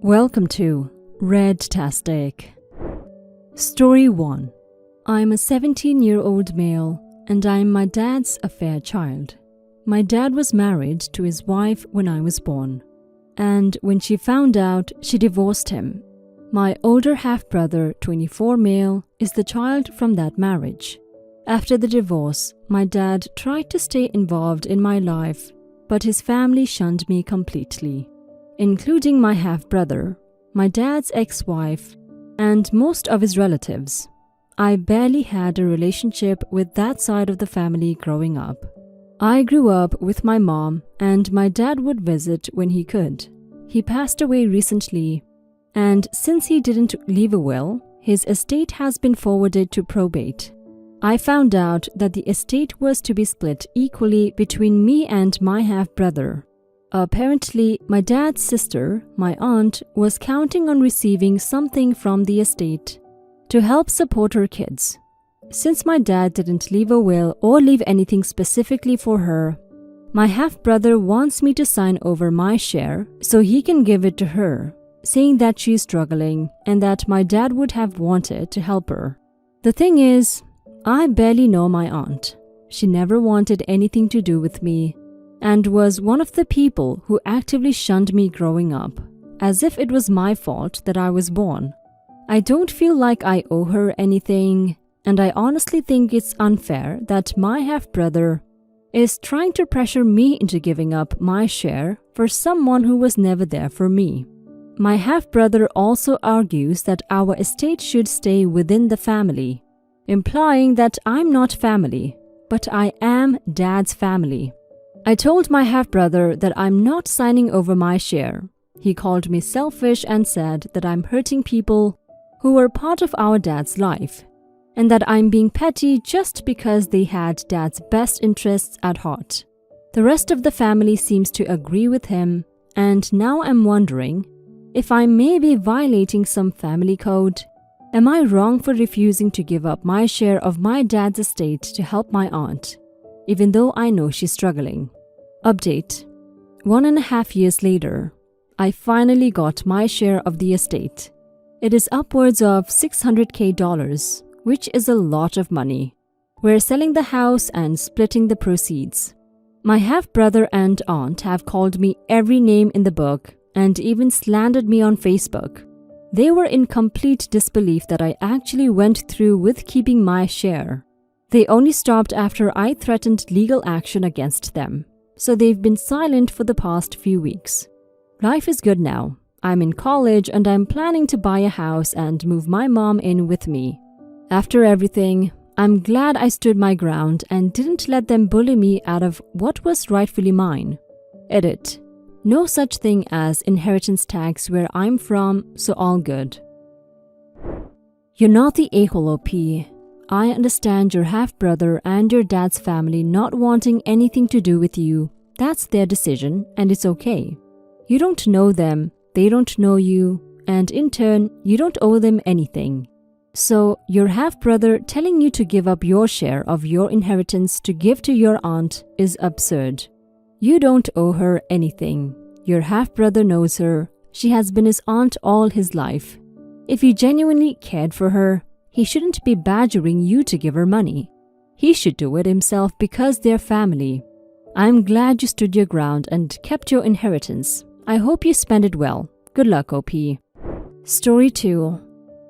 Welcome to Red-tastic. Story 1. I'm a 17-year-old male and I'm my dad's affair child. My dad was married to his wife when I was born, and when she found out, she divorced him. My older half-brother, 24 male, is the child from that marriage. After the divorce, my dad tried to stay involved in my life, but his family shunned me completely, including my half-brother, my dad's ex-wife, and most of his relatives. I barely had a relationship with that side of the family growing up. I grew up with my mom, and my dad would visit when he could. He passed away recently, and since he didn't leave a will, his estate has been forwarded to probate. I found out that the estate was to be split equally between me and my half-brother. Apparently, my dad's sister, my aunt, was counting on receiving something from the estate to help support her kids. Since my dad didn't leave a will or leave anything specifically for her, my half-brother wants me to sign over my share so he can give it to her, saying that she's struggling and that my dad would have wanted to help her. The thing is, I barely know my aunt. She never wanted anything to do with me and was one of the people who actively shunned me growing up, as if it was my fault that I was born. I don't feel like I owe her anything, and I honestly think it's unfair that my half-brother is trying to pressure me into giving up my share for someone who was never there for me. My half-brother also argues that our estate should stay within the family, implying that I'm not family, but I am dad's family. I told my half-brother that I'm not signing over my share. He called me selfish and said that I'm hurting people who were part of our dad's life, and that I'm being petty just because they had dad's best interests at heart. The rest of the family seems to agree with him, and now I'm wondering if I may be violating some family code. Am I wrong for refusing to give up my share of my dad's estate to help my aunt, even though I know she's struggling? Update. 1.5 years later, I finally got my share of the estate. It is upwards of $600K, which is a lot of money. We're selling the house and splitting the proceeds. My half-brother and aunt have called me every name in the book and even slandered me on Facebook. They were in complete disbelief that I actually went through with keeping my share. They only stopped after I threatened legal action against them, so they've been silent for the past few weeks. Life is good now. I'm in college and I'm planning to buy a house and move my mom in with me. After everything, I'm glad I stood my ground and didn't let them bully me out of what was rightfully mine. Edit. No such thing as inheritance tax where I'm from, so all good. You're not the a-hole, OP. I understand your half-brother and your dad's family not wanting anything to do with you. That's their decision, and it's okay. You don't know them, they don't know you, and in turn, you don't owe them anything. So, your half-brother telling you to give up your share of your inheritance to give to your aunt is absurd. You don't owe her anything. Your half-brother knows her. She has been his aunt all his life. If he genuinely cared for her, he shouldn't be badgering you to give her money. He should do it himself because they're family. I'm glad you stood your ground and kept your inheritance. I hope you spend it well. Good luck, OP. Story 2.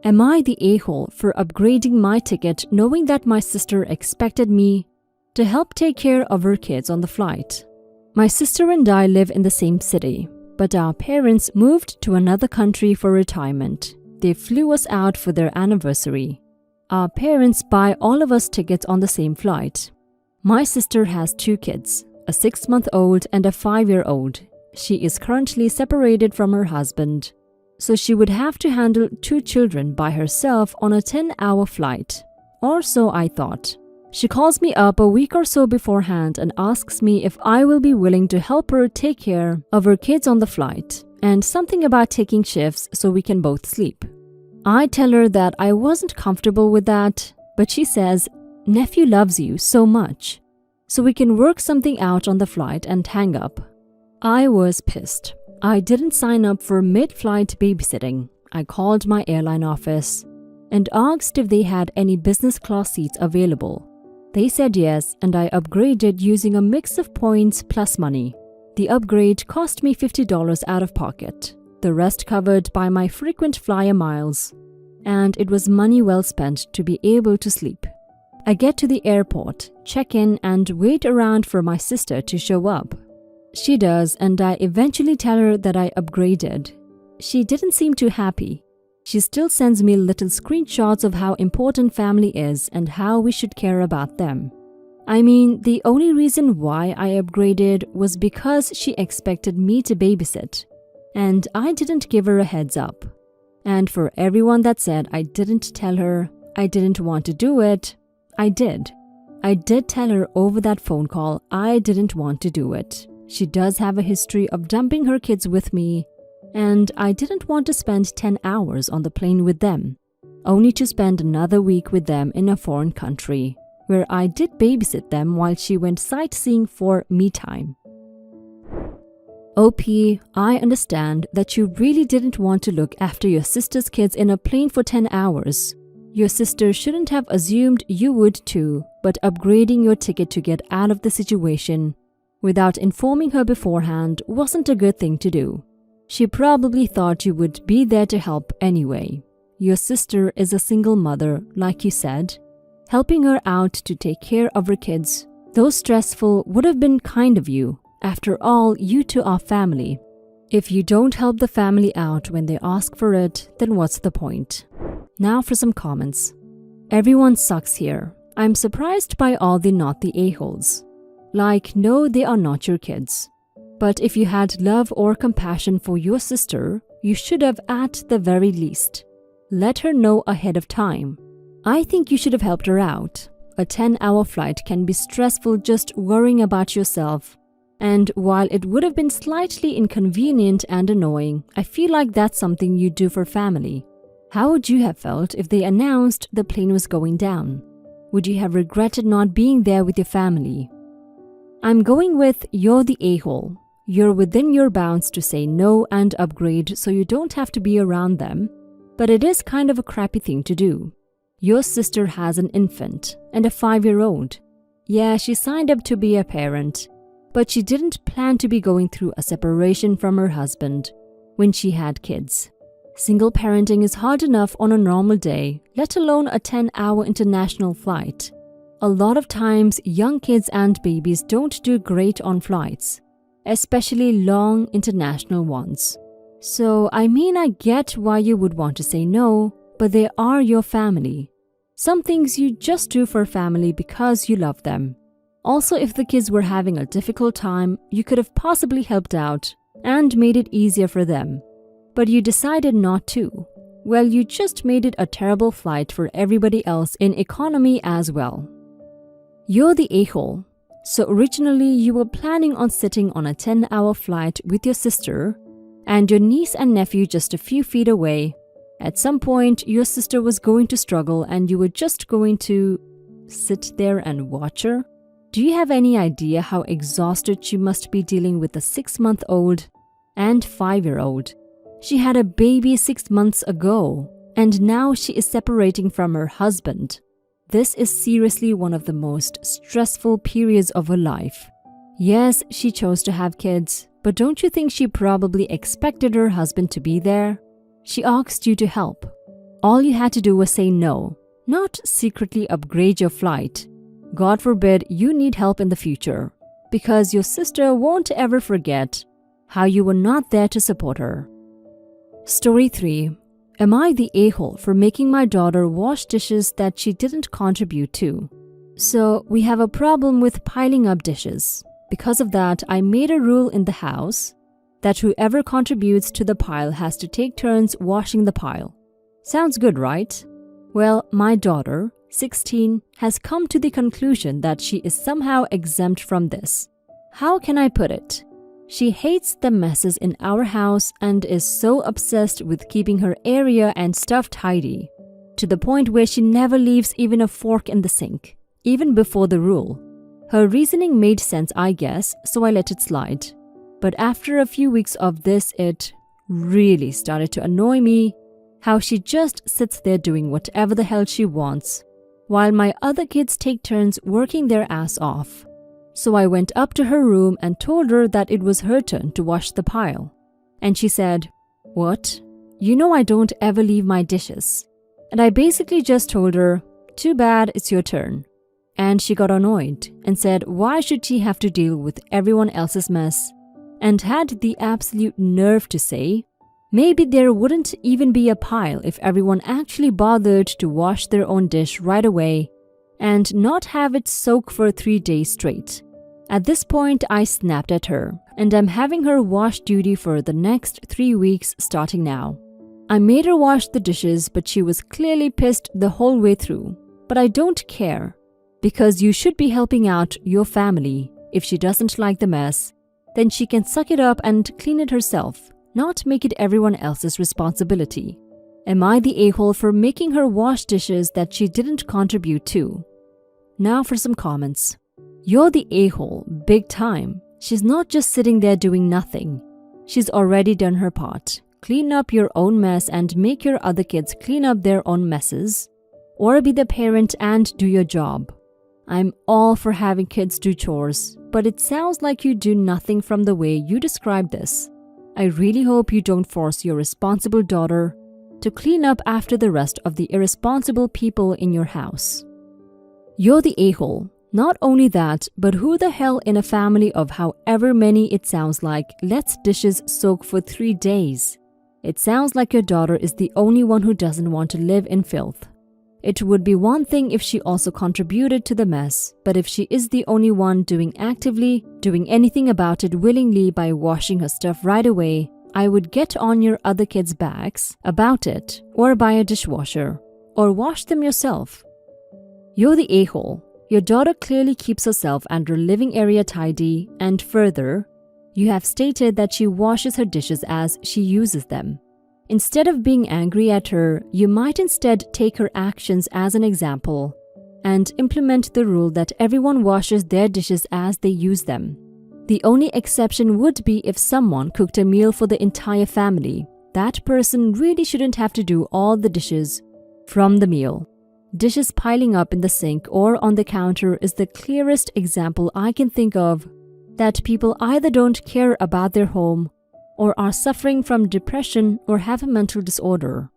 Am I the a-hole for upgrading my ticket knowing that my sister expected me to help take care of her kids on the flight? My sister and I live in the same city, but our parents moved to another country for retirement. They flew us out for their anniversary. Our parents buy all of us tickets on the same flight. My sister has 2 kids, a 6-month-old and a 5-year-old. She is currently separated from her husband, so she would have to handle 2 children by herself on a 10-hour flight. Or so I thought. She calls me up a week or so beforehand and asks me if I will be willing to help her take care of her kids on the flight, and something about taking shifts so we can both sleep. I tell her that I wasn't comfortable with that, but she says, "Nephew loves you so much, so we can work something out on the flight," and hang up. I was pissed. I didn't sign up for mid-flight babysitting. I called my airline office and asked if they had any business class seats available. They said yes, and I upgraded using a mix of points plus money. The upgrade cost me $50 out of pocket, the rest covered by my frequent flyer miles, and it was money well spent to be able to sleep. I get to the airport, check in, and wait around for my sister to show up. She does, and I eventually tell her that I upgraded. She didn't seem too happy. She still sends me little screenshots of how important family is and how we should care about them. I mean, the only reason why I upgraded was because she expected me to babysit, and I didn't give her a heads up. And for everyone that said I didn't tell her, I didn't want to do it, I did. I did tell her over that phone call I didn't want to do it. She does have a history of dumping her kids with me, and I didn't want to spend 10 hours on the plane with them, only to spend another week with them in a foreign country, where I did babysit them while she went sightseeing for me time. OP, I understand that you really didn't want to look after your sister's kids in a plane for 10 hours. Your sister shouldn't have assumed you would too, but upgrading your ticket to get out of the situation without informing her beforehand wasn't a good thing to do. She probably thought you would be there to help anyway. Your sister is a single mother, like you said. Helping her out to take care of her kids, though stressful, would have been kind of you. After all, you two are family. If you don't help the family out when they ask for it, then what's the point? Now for some comments. Everyone sucks here. I'm surprised by all the not the a-holes. Like, no, they are not your kids. But if you had love or compassion for your sister, you should have at the very least let her know ahead of time. I think you should have helped her out. A 10-hour flight can be stressful just worrying about yourself. And while it would have been slightly inconvenient and annoying, I feel like that's something you do for family. How would you have felt if they announced the plane was going down? Would you have regretted not being there with your family? I'm going with you're the a-hole. You're within your bounds to say no and upgrade so you don't have to be around them, but it is kind of a crappy thing to do. Your sister has an infant and a 5-year-old. Yeah, she signed up to be a parent, but she didn't plan to be going through a separation from her husband when she had kids. Single parenting is hard enough on a normal day, let alone a 10-hour international flight. A lot of times, young kids and babies don't do great on flights, especially long international ones. So, I mean, I get why you would want to say no, but they are your family. Some things you just do for family because you love them. Also, if the kids were having a difficult time, you could have possibly helped out and made it easier for them. But you decided not to. Well, you just made it a terrible flight for everybody else in economy as well. You're the a-hole. So originally you were planning on sitting on a 10-hour flight with your sister and your niece and nephew just a few feet away. At some point, your sister was going to struggle and you were just going to sit there and watch her. Do you have any idea how exhausted she must be dealing with a 6-month-old and 5-year-old? She had a baby 6 months ago, and now she is separating from her husband. This is seriously one of the most stressful periods of her life. Yes, she chose to have kids, but don't you think she probably expected her husband to be there? She asked you to help. All you had to do was say no, not secretly upgrade your flight. God forbid you need help in the future, because your sister won't ever forget how you were not there to support her. Story 3. Am I the a-hole for making my daughter wash dishes that she didn't contribute to? So, we have a problem with piling up dishes. Because of that, I made a rule in the house that whoever contributes to the pile has to take turns washing the pile. Sounds good, right? Well, my daughter, 16, has come to the conclusion that she is somehow exempt from this. How can I put it? She hates the messes in our house and is so obsessed with keeping her area and stuff tidy, to the point where she never leaves even a fork in the sink, even before the rule. Her reasoning made sense, I guess, so I let it slide. But after a few weeks of this, it really started to annoy me how she just sits there doing whatever the hell she wants, while my other kids take turns working their ass off. So I went up to her room and told her that it was her turn to wash the pile. And she said, "What? You know I don't ever leave my dishes." And I basically just told her, "Too bad, it's your turn." And she got annoyed and said why should she have to deal with everyone else's mess, and had the absolute nerve to say, maybe there wouldn't even be a pile if everyone actually bothered to wash their own dish right away and not have it soak for 3 days straight. At this point, I snapped at her, and I'm having her wash duty for the next 3 weeks starting now. I made her wash the dishes, but she was clearly pissed the whole way through. But I don't care, because you should be helping out your family. If she doesn't like the mess, then she can suck it up and clean it herself, not make it everyone else's responsibility. Am I the a-hole for making her wash dishes that she didn't contribute to? Now for some comments. You're the a-hole, big time. She's not just sitting there doing nothing. She's already done her part. Clean up your own mess and make your other kids clean up their own messes. Or be the parent and do your job. I'm all for having kids do chores, but it sounds like you do nothing from the way you describe this. I really hope you don't force your responsible daughter to clean up after the rest of the irresponsible people in your house. You're the a-hole. Not only that, but who the hell in a family of however many it sounds like lets dishes soak for 3 days? It sounds like your daughter is the only one who doesn't want to live in filth. It would be one thing if she also contributed to the mess, but if she is the only one doing anything about it willingly by washing her stuff right away, I would get on your other kids' backs about it, or buy a dishwasher, or wash them yourself. You're the a-hole. Your daughter clearly keeps herself and her living area tidy, and further, you have stated that she washes her dishes as she uses them. Instead of being angry at her, you might instead take her actions as an example and implement the rule that everyone washes their dishes as they use them. The only exception would be if someone cooked a meal for the entire family. That person really shouldn't have to do all the dishes from the meal. Dishes piling up in the sink or on the counter is the clearest example I can think of that people either don't care about their home or are suffering from depression or have a mental disorder.